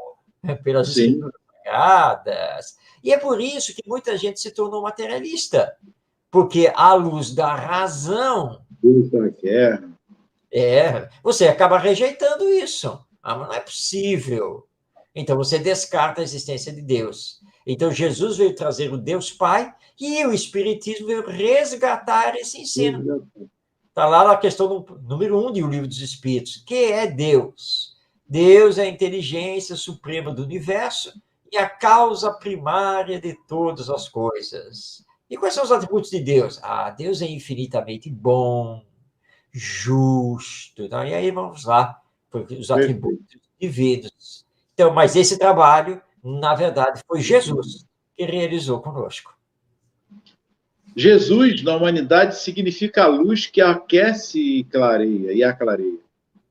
pelas escrituras sagradas. E é por isso que muita gente se tornou materialista, porque à luz da razão, você acaba rejeitando isso. Mas não é possível. Então você descarta a existência de Deus. Então Jesus veio trazer o Deus Pai e o Espiritismo veio resgatar esse ensino. Está lá na questão número 1 do Livro dos Espíritos, que é Deus. Deus é a inteligência suprema do universo e a causa primária de todas as coisas. E quais são os atributos de Deus? Deus é infinitamente bom, justo. Tá? E aí vamos lá, os atributos divinos. Então, mas esse trabalho, na verdade, foi Jesus que realizou conosco. Jesus, na humanidade, significa a luz que aquece e aclareia.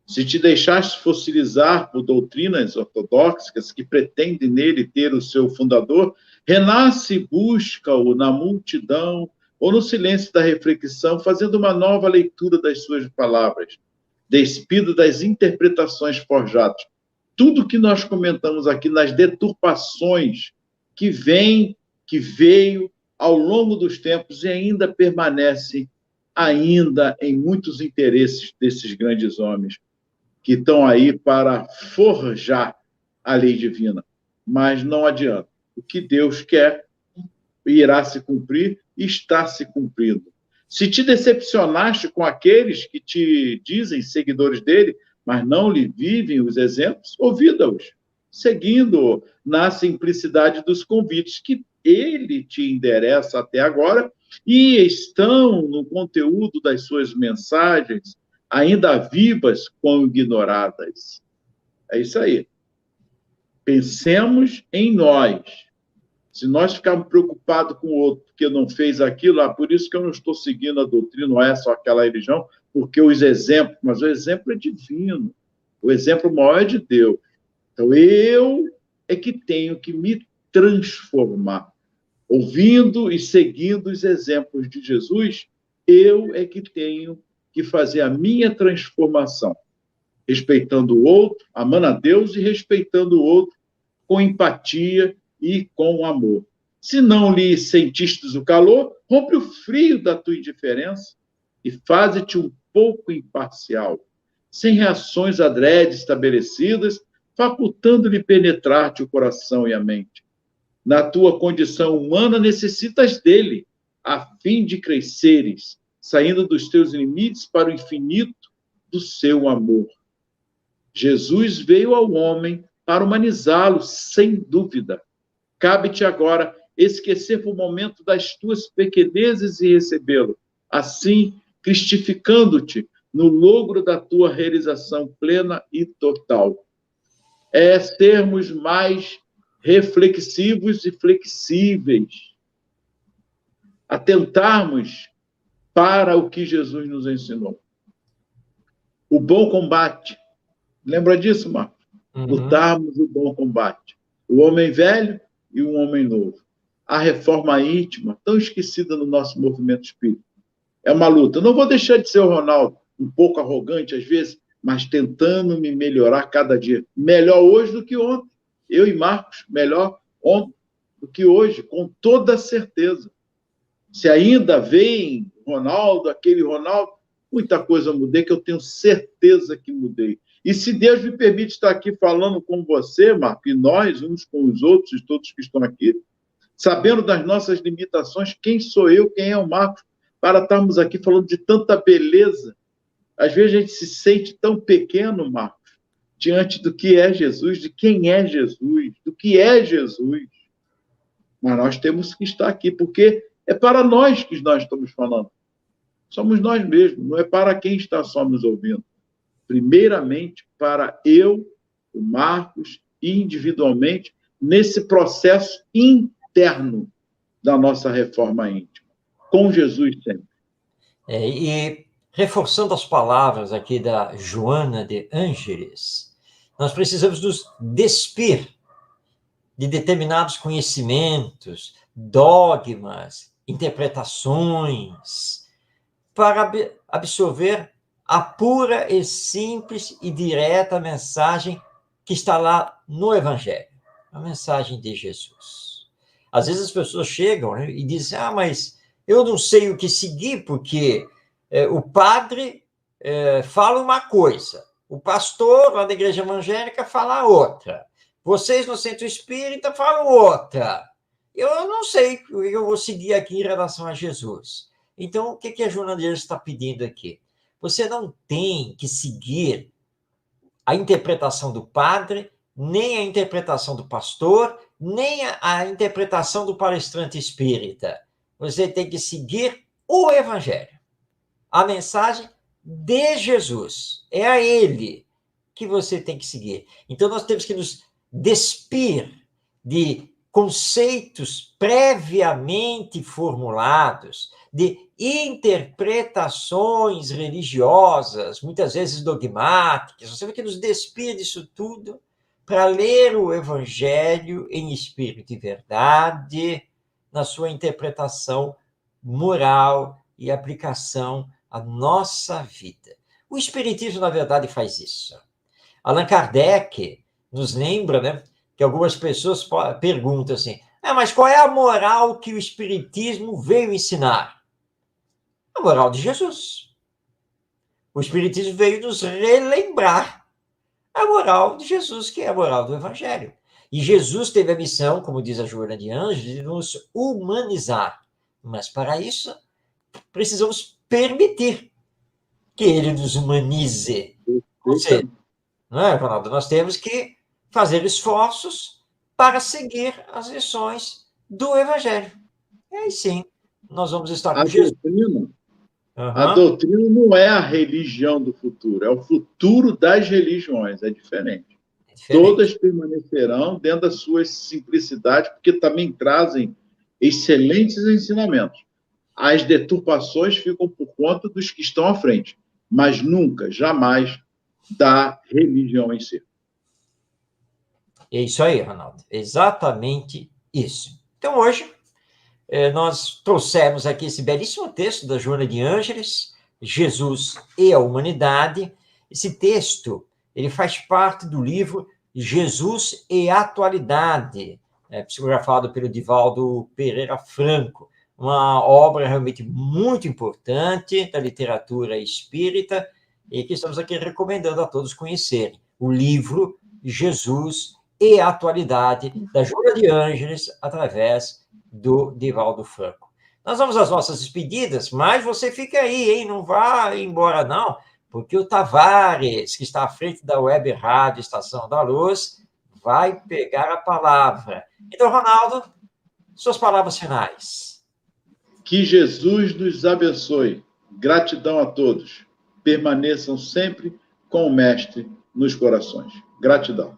Se te deixaste fossilizar por doutrinas ortodoxas que pretendem nele ter o seu fundador, renasce e busca-o na multidão ou no silêncio da reflexão, fazendo uma nova leitura das suas palavras, despido das interpretações forjadas. Tudo que nós comentamos aqui nas deturpações que veio ao longo dos tempos e ainda permanece em muitos interesses desses grandes homens que estão aí para forjar a lei divina. Mas não adianta. O que Deus quer irá se cumprir e está se cumprindo. Se te decepcionaste com aqueles que te dizem seguidores dele, mas não lhe vivem os exemplos, ouvida-os, seguindo na simplicidade dos convites que ele te endereça até agora e estão no conteúdo das suas mensagens, ainda vivas como ignoradas. É isso aí. Pensemos em nós. Se nós ficarmos preocupados com o outro porque não fez aquilo, por isso que eu não estou seguindo a doutrina, não é só aquela religião, porque os exemplos, mas o exemplo é divino. O exemplo maior é de Deus. Então, eu é que tenho que me transformar. Ouvindo e seguindo os exemplos de Jesus, eu é que tenho que fazer a minha transformação, respeitando o outro, amando a Deus e respeitando o outro com empatia e com amor. Se não lhe sentistes o calor, rompe o frio da tua indiferença e faze-te um pouco imparcial, sem reações adrede estabelecidas, facultando-lhe penetrar-te o coração e a mente. Na tua condição humana necessitas dele, a fim de cresceres, saindo dos teus limites para o infinito do seu amor. Jesus veio ao homem para humanizá-lo, sem dúvida. Cabe-te agora esquecer por um momento das tuas pequenezes e recebê-lo, assim cristificando-te no logro da tua realização plena e total. É sermos mais reflexivos e flexíveis, atentarmos para o que Jesus nos ensinou. O bom combate. Lembra disso, Marcos? Lutarmos o bom combate. O homem velho e o homem novo. A reforma íntima, tão esquecida no nosso movimento espírita. É uma luta. Eu não vou deixar de ser o Ronaldo, um pouco arrogante às vezes, mas tentando me melhorar cada dia. Melhor hoje do que ontem. Eu e Marcos, melhor ontem do que hoje, com toda certeza. Se ainda vem Ronaldo, aquele Ronaldo, muita coisa mudei, que eu tenho certeza que mudei. E se Deus me permite estar aqui falando com você, Marco, e nós, uns com os outros, e todos que estão aqui, sabendo das nossas limitações, quem sou eu, quem é o Marcos, para estarmos aqui falando de tanta beleza Às vezes a gente se sente tão pequeno, Marcos, diante do que é Jesus, de quem é Jesus, do que é Jesus. Mas nós temos que estar aqui, porque é para nós que nós estamos falando. Somos nós mesmos, não é para quem está só nos ouvindo. Primeiramente, para eu, o Marcos, individualmente, nesse processo interno da nossa reforma íntima, com Jesus sempre. E reforçando as palavras aqui da Joana de Ângeles, nós precisamos nos despir de determinados conhecimentos, dogmas, interpretações, para absorver a pura e simples e direta mensagem que está lá no Evangelho, a mensagem de Jesus. Às vezes as pessoas chegam, né, e dizem, mas eu não sei o que seguir, porque o padre fala uma coisa, o pastor lá da igreja evangélica fala outra, vocês no centro espírita falam outra. Eu não sei o que eu vou seguir aqui em relação a Jesus. Então, o que a Joana de Ângeles está pedindo aqui? Você não tem que seguir a interpretação do padre, nem a interpretação do pastor, nem a interpretação do palestrante espírita. Você tem que seguir o Evangelho, a mensagem de Jesus. É a ele que você tem que seguir. Então, nós temos que nos despir de conceitos previamente formulados, de interpretações religiosas, muitas vezes dogmáticas. Você tem que nos despir disso tudo para ler o Evangelho em espírito e verdade, na sua interpretação moral e aplicação à nossa vida. O Espiritismo, na verdade, faz isso. Allan Kardec nos lembra, né, que algumas pessoas perguntam assim, mas qual é a moral que o Espiritismo veio ensinar? A moral de Jesus. O Espiritismo veio nos relembrar a moral de Jesus, que é a moral do Evangelho. E Jesus teve a missão, como diz a Joana de Ângeles, de nos humanizar. Mas para isso, precisamos permitir que ele nos humanize. Ou seja, não é, Ronaldo? Nós temos que fazer esforços para seguir as lições do Evangelho. E aí sim, nós vamos estar com Jesus. A doutrina não é a religião do futuro, é o futuro das religiões, é diferente. Todas permanecerão dentro das suas simplicidades, porque também trazem excelentes ensinamentos. As deturpações ficam por conta dos que estão à frente, mas nunca, jamais, da religião em si. É isso aí, Ronaldo. Exatamente isso. Então, hoje, nós trouxemos aqui esse belíssimo texto da Joana de Ângeles, Jesus e a Humanidade. Esse texto, ele faz parte do livro Jesus e a Atualidade, psicografado pelo Divaldo Pereira Franco, uma obra realmente muito importante da literatura espírita, e que estamos aqui recomendando a todos conhecerem. O livro Jesus e a Atualidade, da Joana de Ângeles, através do Divaldo Franco. Nós vamos às nossas despedidas, mas você fica aí, hein? Não vá embora, não, porque o Tavares, que está à frente da Web Rádio Estação da Luz, vai pegar a palavra. Então, Ronaldo, suas palavras finais. Que Jesus nos abençoe. Gratidão a todos. Permaneçam sempre com o Mestre nos corações. Gratidão.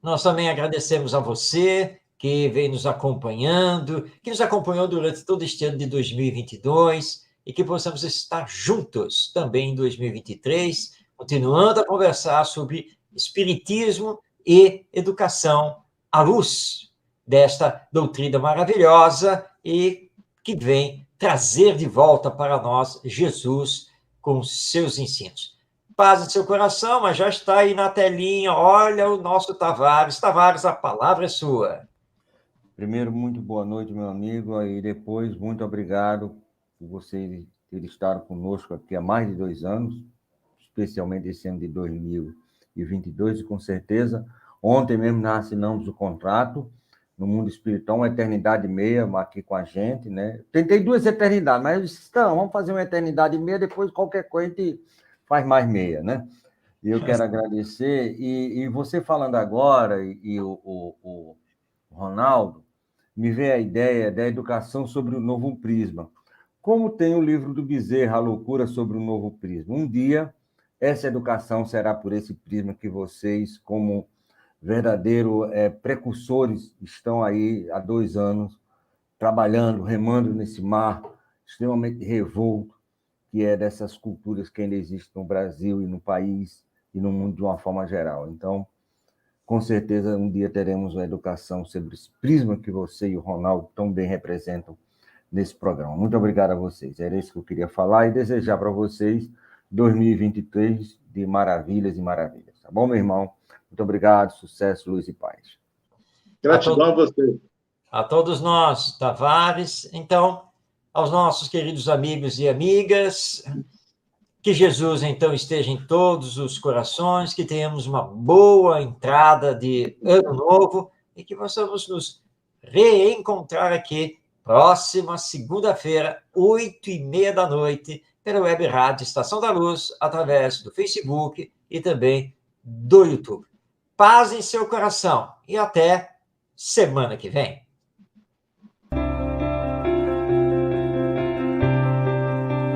Nós também agradecemos a você que vem nos acompanhando, que nos acompanhou durante todo este ano de 2022 e que possamos estar juntos também em 2023, continuando a conversar sobre espiritismo e educação à luz desta doutrina maravilhosa e que vem trazer de volta para nós Jesus com seus ensinos. Paz em seu coração, mas já está aí na telinha, olha o nosso Tavares. Tavares, a palavra é sua. Primeiro, muito boa noite, meu amigo, e depois, muito obrigado por você ter estado conosco aqui há mais de 2 anos, especialmente esse ano de 2022, e com certeza, ontem mesmo nós assinamos o contrato no Mundo Espiritual, uma eternidade e meia aqui com a gente, né? Tentei 2 eternidades, mas eu disse, vamos fazer uma eternidade e meia, depois qualquer coisa a gente faz mais meia, né? E eu quero agradecer. E você falando agora, e o Ronaldo, me veio a ideia da educação sobre o novo prisma. Como tem o livro do Bezerra, A Loucura sobre o Novo Prisma. Um dia, essa educação será por esse prisma que vocês, como verdadeiros precursores, estão aí há 2 anos, trabalhando, remando nesse mar extremamente revolto, que é dessas culturas que ainda existem no Brasil e no país e no mundo de uma forma geral. Então, com certeza, um dia teremos uma educação sobre esse prisma que você e o Ronaldo tão bem representam nesse programa. Muito obrigado a vocês. Era isso que eu queria falar e desejar para vocês 2023 de maravilhas e maravilhas. Tá bom, meu irmão? Muito obrigado, sucesso, luz e paz. Gratidão a você. A todos nós, Tavares. Então, aos nossos queridos amigos e amigas, que Jesus, então, esteja em todos os corações, que tenhamos uma boa entrada de Ano Novo e que possamos nos reencontrar aqui próxima segunda-feira, 8h30 da noite, pela Web Rádio Estação da Luz, através do Facebook e também do YouTube. Paz em seu coração e até semana que vem.